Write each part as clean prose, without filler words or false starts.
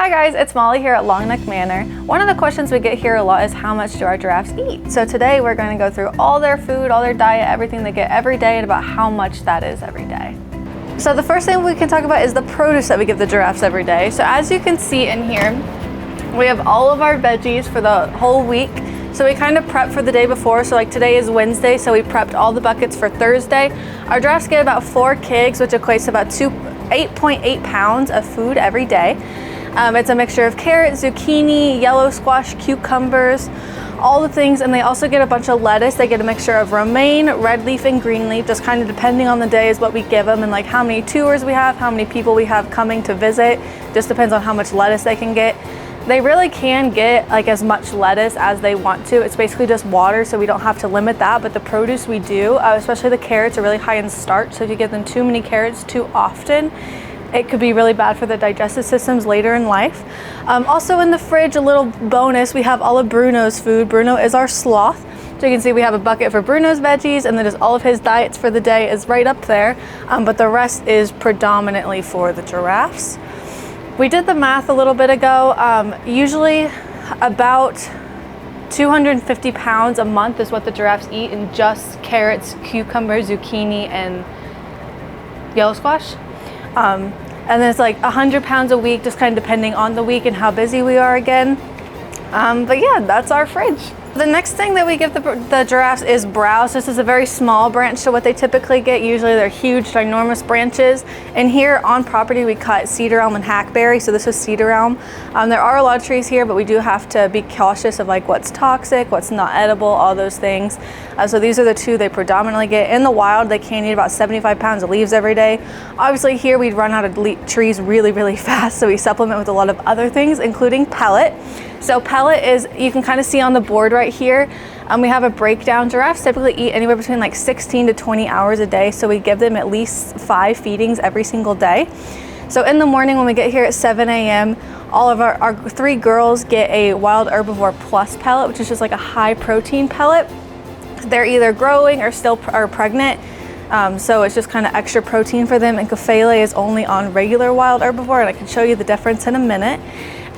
Hi guys, it's Molly here at Longneck Manor. One of the questions we get here a lot is how much do our giraffes eat? So today we're going to go through all their food, all their diet, everything they get every day, and about how much that is every day. So the first thing we can talk about is the produce that we give the giraffes every day. So as you can see in here, we have all of our veggies for the whole week. So we kind of prep for the day before. So like today is Wednesday, so we prepped all the buckets for Thursday. Our giraffes get about 4 kgs, which equates to about 8.8 pounds of food every day. It's a mixture of carrots, zucchini, yellow squash, cucumbers, all the things, and they also get a bunch of lettuce. They get a mixture of romaine, red leaf, and green leaf, just kind of depending on the day is what we give them, and like how many tours we have, how many people we have coming to visit. Just depends on how much lettuce they can get. They really can get like as much lettuce as they want to. It's basically just water, so we don't have to limit that, but the produce we do, especially the carrots, are really high in starch, so if you give them too many carrots too often, it could be really bad for the digestive systems later in life. Also in the fridge, a little bonus, we have all of Bruno's food. Bruno is our sloth. So you can see we have a bucket for Bruno's veggies, and then just all of his diets for the day is right up there. But the rest is predominantly for the giraffes. We did the math a little bit ago. Usually about 250 pounds a month is what the giraffes eat in just carrots, cucumbers, zucchini, and yellow squash. And then it's like 100 pounds a week, just kind of depending on the week and how busy we are again. But yeah, that's our fridge. The next thing that we give the giraffes is browse. This is a very small branch to what they typically get. Usually they're huge, ginormous branches. And here on property, we cut cedar elm and hackberry. So this is cedar elm. There are a lot of trees here, but we do have to be cautious of like what's toxic, what's not edible, all those things. So these are the two they predominantly get. In the wild, they can eat about 75 pounds of leaves every day. Obviously here we'd run out of trees really, really fast. So we supplement with a lot of other things, including pellet. So pellet is, you can kind of see on the board right here, we have a breakdown. Giraffes typically eat anywhere between like 16 to 20 hours a day. So we give them at least 5 feedings every single day. So in the morning when we get here at 7 a.m., all of our 3 girls get a Wild Herbivore Plus pellet, which is just like a high protein pellet. They're either growing or still are pregnant. So it's just kind of extra protein for them. And Kafele is only on regular Wild Herbivore, and I can show you the difference in a minute.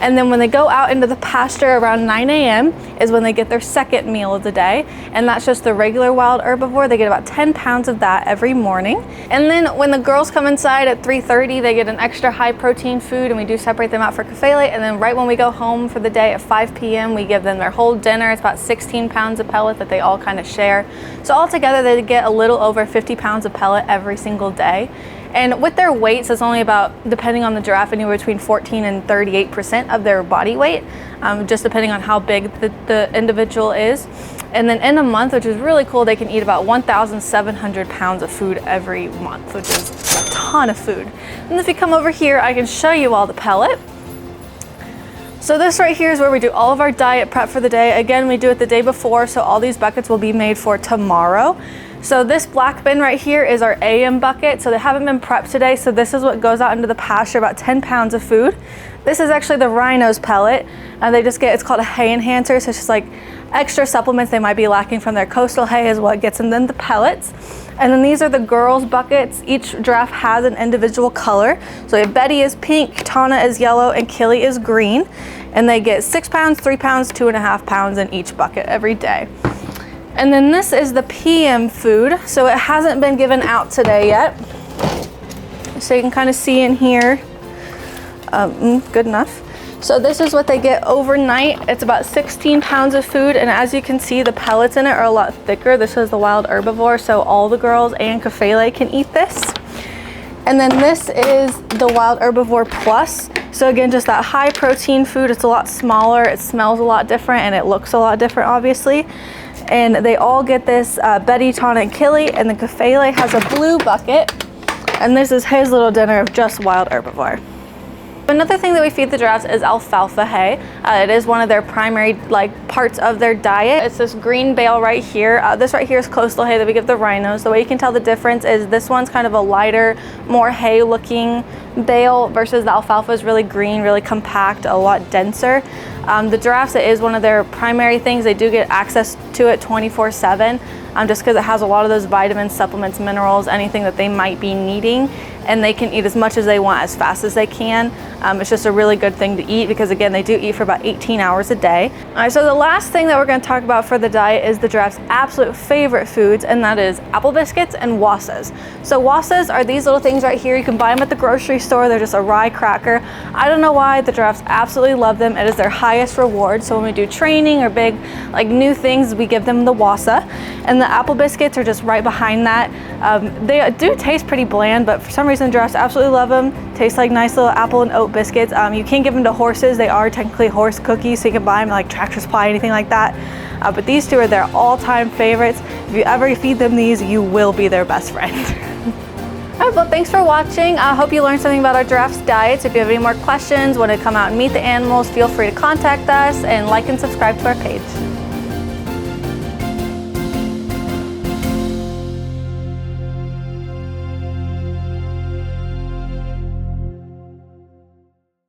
And then when they go out into the pasture around 9 a.m. is when they get their second meal of the day. And that's just the regular Wild Herbivore. They get about 10 pounds of that every morning. And then when the girls come inside at 3:30, they get an extra high protein food, and we do separate them out for Kafele. And then right when we go home for the day at 5 p.m., we give them their whole dinner. It's about 16 pounds of pellet that they all kind of share. So altogether, they get a little over 50 pounds of pellet every single day. And with their weights, it's only about, depending on the giraffe, anywhere between 14 and 38% of their body weight, just depending on how big the individual is. And then in a month, which is really cool, they can eat about 1,700 pounds of food every month, which is a ton of food. And if you come over here, I can show you all the pellet. So this right here is where we do all of our diet prep for the day. Again, we do it the day before, so all these buckets will be made for tomorrow. So this black bin right here is our AM bucket. So they haven't been prepped today. So this is what goes out into the pasture, about 10 pounds of food. This is actually the rhino's pellet. They just get, it's called a hay enhancer. So it's just like extra supplements they might be lacking from their coastal hay is what gets them then the pellets. And then these are the girls' buckets. Each giraffe has an individual color. So we have Betty is pink, Tana is yellow, and Killy is green. And they get 6 pounds, 3 pounds, 2.5 pounds in each bucket every day. And then this is the PM food. So it hasn't been given out today yet. So you can kind of see in here, good enough. So this is what they get overnight. It's about 16 pounds of food. And as you can see, the pellets in it are a lot thicker. This is the Wild Herbivore. So all the girls and Kafele can eat this. And then this is the Wild Herbivore Plus. So again, just that high protein food. It's a lot smaller. It smells a lot different, and it looks a lot different, obviously. And they all get this, Betty, Tana, and Killy, and the Kafele has a blue bucket, and this is his little dinner of just Wild Herbivore. Another thing that we feed the giraffes is alfalfa hay. It is one of their primary parts of their diet. It's this green bale right here. This right here is coastal hay that we give the rhinos. The way you can tell the difference is this one's kind of a lighter, more hay looking bale versus the alfalfa is really green, really compact, a lot denser. The giraffes, it is one of their primary things. They do get access to it 24/7 just because it has a lot of those vitamins, supplements, minerals, anything that they might be needing, and they can eat as much as they want as fast as they can. It's just a really good thing to eat because, again, they do eat for about 18 hours a day. All right, so the last thing that we're going to talk about for the diet is the giraffe's absolute favorite foods, and that is apple biscuits and wasses. So wasses are these little things right here. You can buy them at the grocery store. They're just a rye cracker. I don't know why the giraffes absolutely love them. It is their highest reward. So when we do training or big new things, we give them the wassa, and the apple biscuits are just right behind that. They do taste pretty bland, but for some reason giraffes absolutely love them. Taste like nice little apple and oat biscuits. You can't give them to horses. They are technically horse cookies, so you can buy them like Tractor Supply, anything like that. But these two are their all-time favorites. If you ever feed them these, you will be their best friend. All right, well, thanks for watching. I hope you learned something about our giraffes' diets. If you have any more questions, want to come out and meet the animals, feel free to contact us, and like and subscribe to our page.